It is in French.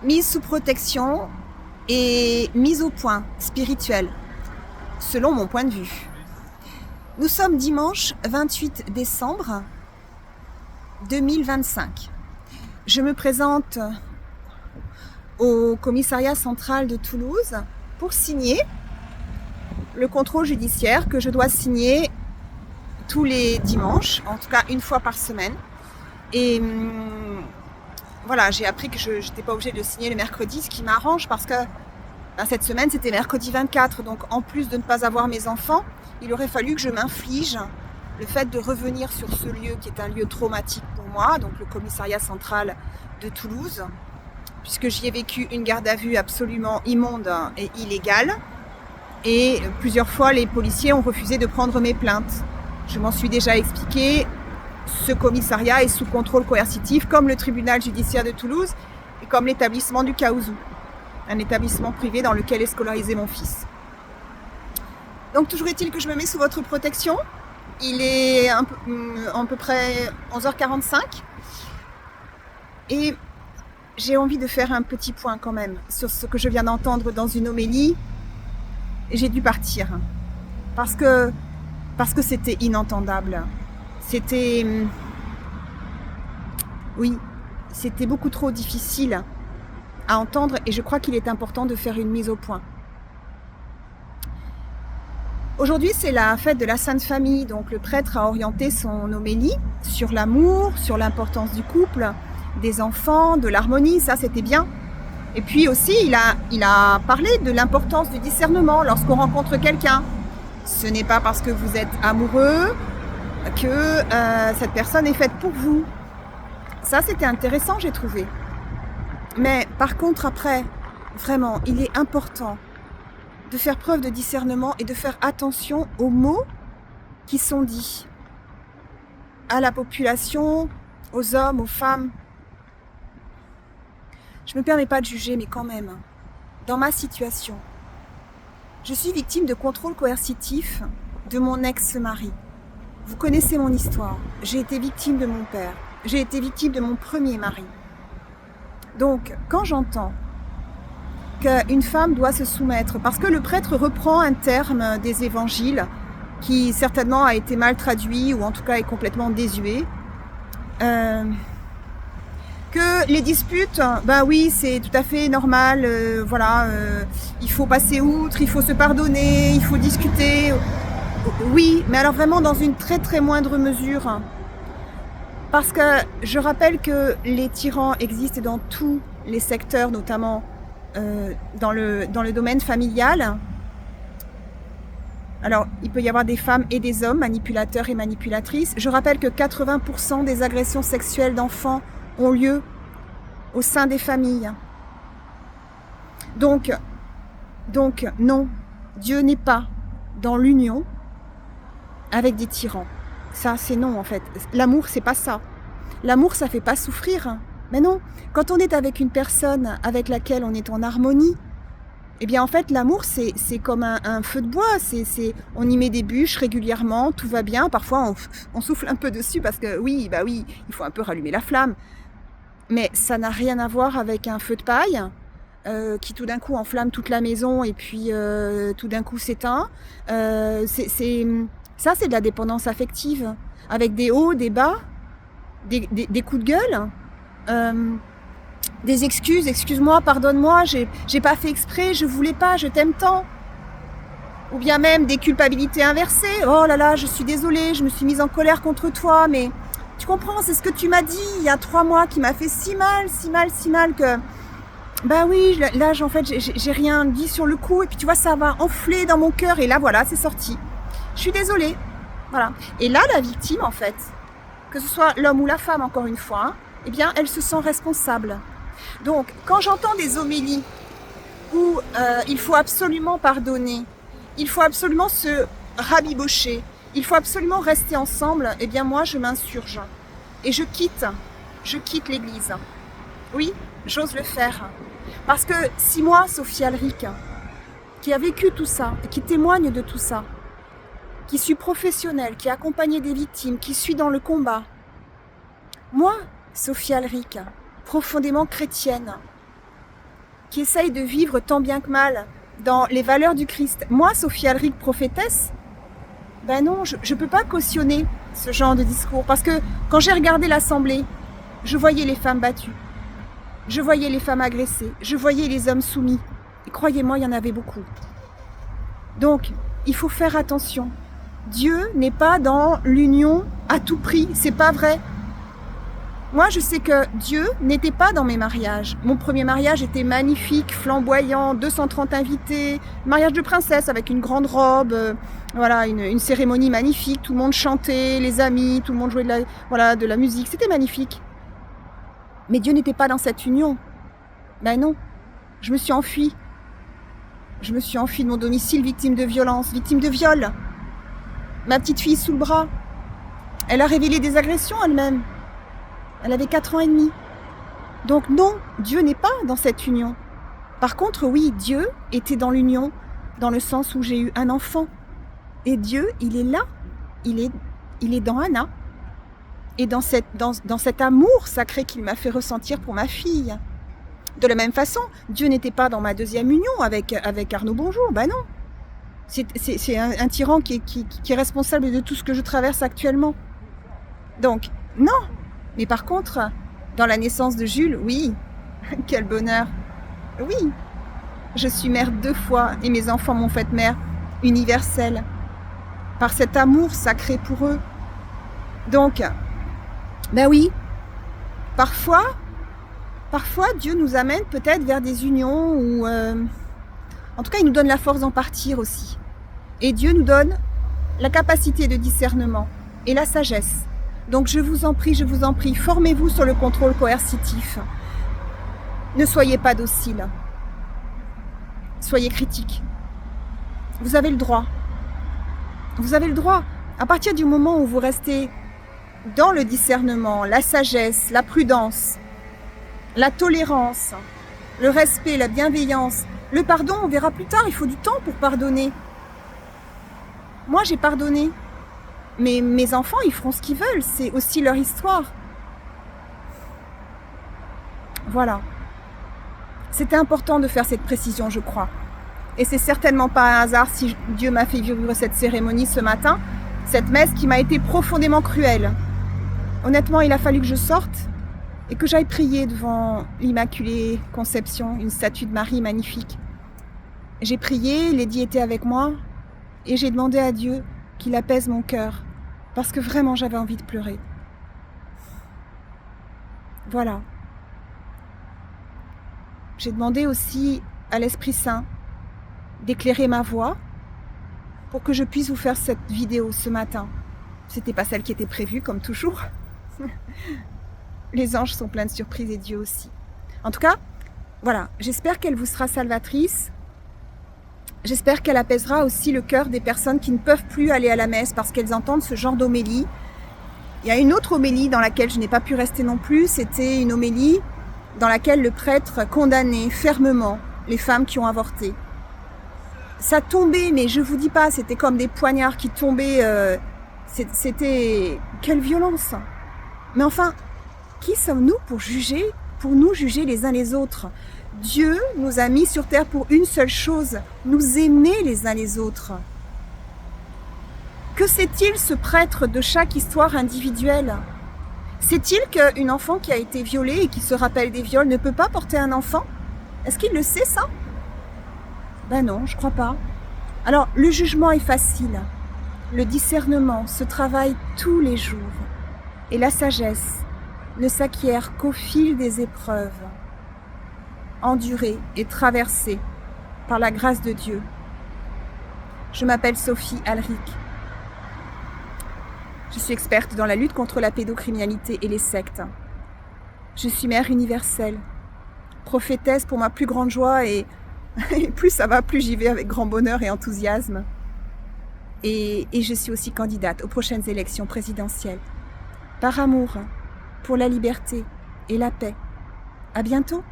mise sous protection et mise au point spirituelle, selon mon point de vue. Nous sommes dimanche 28 décembre 2025. Je me présente au commissariat central de Toulouse pour signer le contrôle judiciaire que je dois signer tous les dimanches, en tout cas une fois par semaine. Et voilà, j'ai appris que je n'étais pas obligée de signer le mercredi, ce qui m'arrange parce que cette semaine c'était mercredi 24, donc en plus de ne pas avoir mes enfants, il aurait fallu que je m'inflige le fait de revenir sur ce lieu qui est un lieu traumatique pour moi, donc le commissariat central de Toulouse, puisque j'y ai vécu une garde à vue absolument immonde et illégale. Et plusieurs fois, les policiers ont refusé de prendre mes plaintes. Je m'en suis déjà expliqué. Ce commissariat est sous contrôle coercitif, comme le tribunal judiciaire de Toulouse et comme l'établissement du Caousou, un établissement privé dans lequel est scolarisé mon fils. Donc toujours est-il que je me mets sous votre protection. Il est à peu près 11h45 et j'ai envie de faire un petit point quand même sur ce que je viens d'entendre dans une homélie. J'ai dû partir parce que c'était inentendable. C'était beaucoup trop difficile à entendre et je crois qu'il est important de faire une mise au point. Aujourd'hui, c'est la fête de la Sainte Famille, donc le prêtre a orienté son homélie sur l'amour, sur l'importance du couple, des enfants, de l'harmonie, ça c'était bien. Et puis aussi, il a parlé de l'importance du discernement lorsqu'on rencontre quelqu'un. Ce n'est pas parce que vous êtes amoureux que cette personne est faite pour vous. Ça, c'était intéressant, j'ai trouvé. Mais par contre, après, vraiment, il est important de faire preuve de discernement et de faire attention aux mots qui sont dits à la population, aux hommes, aux femmes. Je ne me permets pas de juger, mais quand même, dans ma situation, je suis victime de contrôle coercitif de mon ex-mari. Vous connaissez mon histoire. J'ai été victime de mon père. J'ai été victime de mon premier mari. Donc, quand j'entends qu'une femme doit se soumettre, parce que le prêtre reprend un terme des évangiles qui certainement a été mal traduit ou en tout cas est complètement désuet, que les disputes, ben oui, c'est tout à fait normal, il faut passer outre, il faut se pardonner, il faut discuter. Oui, mais alors vraiment dans une très très moindre mesure. Parce que je rappelle que les tyrans existent dans tous les secteurs, notamment dans le domaine familial. Alors, il peut y avoir des femmes et des hommes, manipulateurs et manipulatrices. Je rappelle que 80% des agressions sexuelles d'enfants ont lieu au sein des familles. Donc non, Dieu n'est pas dans l'union avec des tyrans. Ça, c'est non, en fait. L'amour, c'est pas ça. L'amour, ça fait pas souffrir. Mais non, quand on est avec une personne avec laquelle on est en harmonie, eh bien, en fait, l'amour, c'est comme un feu de bois. On y met des bûches régulièrement, tout va bien. Parfois, on souffle un peu dessus parce que, oui, il faut un peu rallumer la flamme. Mais ça n'a rien à voir avec un feu de paille qui, tout d'un coup, enflamme toute la maison et puis, tout d'un coup, s'éteint. Ça, c'est de la dépendance affective, avec des hauts, des bas, des coups de gueule, des excuses, excuse-moi, pardonne-moi, j'ai pas fait exprès, je voulais pas, je t'aime tant. Ou bien même des culpabilités inversées, oh là là, je suis désolée, je me suis mise en colère contre toi, mais tu comprends, c'est ce que tu m'as dit il y a 3 mois qui m'a fait si mal que... Ben oui, là, en fait, j'ai rien dit sur le coup, et puis tu vois, ça va enfler dans mon cœur, et là, voilà, c'est sorti. Je suis désolée. Voilà. Et là, la victime, en fait, que ce soit l'homme ou la femme, encore une fois, eh bien, elle se sent responsable. Donc, quand j'entends des homélies où il faut absolument pardonner, il faut absolument se rabibocher, il faut absolument rester ensemble, eh bien, moi, je m'insurge. Et je quitte l'église. Oui, j'ose le faire. Parce que si moi, Sophie Alric, qui a vécu tout ça, et qui témoigne de tout ça, qui suis professionnelle, qui a accompagné des victimes, qui suis dans le combat. Moi, Sophie Alric, profondément chrétienne, qui essaye de vivre tant bien que mal dans les valeurs du Christ. Moi, Sophie Alric, prophétesse, ben non, je ne peux pas cautionner ce genre de discours. Parce que quand j'ai regardé l'Assemblée, je voyais les femmes battues. Je voyais les femmes agressées. Je voyais les hommes soumis. Et croyez-moi, il y en avait beaucoup. Donc, il faut faire attention. Dieu n'est pas dans l'union à tout prix. C'est pas vrai. Moi, je sais que Dieu n'était pas dans mes mariages. Mon premier mariage était magnifique, flamboyant, 230 invités, mariage de princesse avec une grande robe, voilà, une cérémonie magnifique, tout le monde chantait, les amis, tout le monde jouait de la musique, c'était magnifique. Mais Dieu n'était pas dans cette union. Ben non, je me suis enfuie. Je me suis enfuie de mon domicile, victime de violence, victime de viol. Ma petite fille sous le bras. Elle a révélé des agressions elle-même. Elle avait 4 ans et demi. Donc non, Dieu n'est pas dans cette union. Par contre, oui, Dieu était dans l'union, dans le sens où j'ai eu un enfant. Et Dieu, il est là. Il est dans Anna. Et dans cet amour sacré qu'il m'a fait ressentir pour ma fille. De la même façon, Dieu n'était pas dans ma deuxième union avec Arnaud Bonjour. Ben non. C'est un tyran qui est responsable de tout ce que je traverse actuellement. Donc, non. Mais par contre, dans la naissance de Jules, oui, quel bonheur. Oui, je suis mère 2 fois et mes enfants m'ont faite mère universelle par cet amour sacré pour eux. Donc, ben oui, parfois Dieu nous amène peut-être vers des unions où, en tout cas, il nous donne la force d'en partir aussi. Et Dieu nous donne la capacité de discernement et la sagesse. Donc je vous en prie, formez-vous sur le contrôle coercitif. Ne soyez pas docile. Soyez critique. Vous avez le droit. Vous avez le droit. À partir du moment où vous restez dans le discernement, la sagesse, la prudence, la tolérance, le respect, la bienveillance, le pardon, on verra plus tard, il faut du temps pour pardonner. Moi, j'ai pardonné. Mais mes enfants, ils feront ce qu'ils veulent. C'est aussi leur histoire. Voilà. C'était important de faire cette précision, je crois. Et c'est certainement pas un hasard si Dieu m'a fait vivre cette cérémonie ce matin, cette messe qui m'a été profondément cruelle. Honnêtement, il a fallu que je sorte et que j'aille prier devant l'Immaculée Conception, une statue de Marie magnifique. J'ai prié, Lady était avec moi et j'ai demandé à Dieu qu'il apaise mon cœur. Parce que vraiment, j'avais envie de pleurer. Voilà. J'ai demandé aussi à l'Esprit Saint d'éclairer ma voix pour que je puisse vous faire cette vidéo ce matin. C'était pas celle qui était prévue, comme toujours. Les anges sont pleins de surprises et Dieu aussi. En tout cas, voilà. J'espère qu'elle vous sera salvatrice. J'espère qu'elle apaisera aussi le cœur des personnes qui ne peuvent plus aller à la messe parce qu'elles entendent ce genre d'homélie. Il y a une autre homélie dans laquelle je n'ai pas pu rester non plus. C'était une homélie dans laquelle le prêtre condamnait fermement les femmes qui ont avorté. Ça tombait, mais je vous dis pas, c'était comme des poignards qui tombaient. C'était... Quelle violence! Mais enfin, qui sommes-nous pour nous juger les uns les autres? Dieu nous a mis sur terre pour une seule chose, nous aimer les uns les autres. Que sait-il ce prêtre de chaque histoire individuelle? Sait-il qu'une enfant qui a été violée et qui se rappelle des viols ne peut pas porter un enfant? Est-ce qu'il le sait ça? Ben non, je crois pas. Alors, le jugement est facile. Le discernement se travaille tous les jours. Et la sagesse ne s'acquiert qu'au fil des épreuves. Endurée et traversée par la grâce de Dieu. Je m'appelle Sophie Alric. Je suis experte dans la lutte contre la pédocriminalité et les sectes. Je suis mère universelle, prophétesse pour ma plus grande joie et plus ça va, plus j'y vais avec grand bonheur et enthousiasme. Et je suis aussi candidate aux prochaines élections présidentielles. Par amour, pour la liberté et la paix. À bientôt.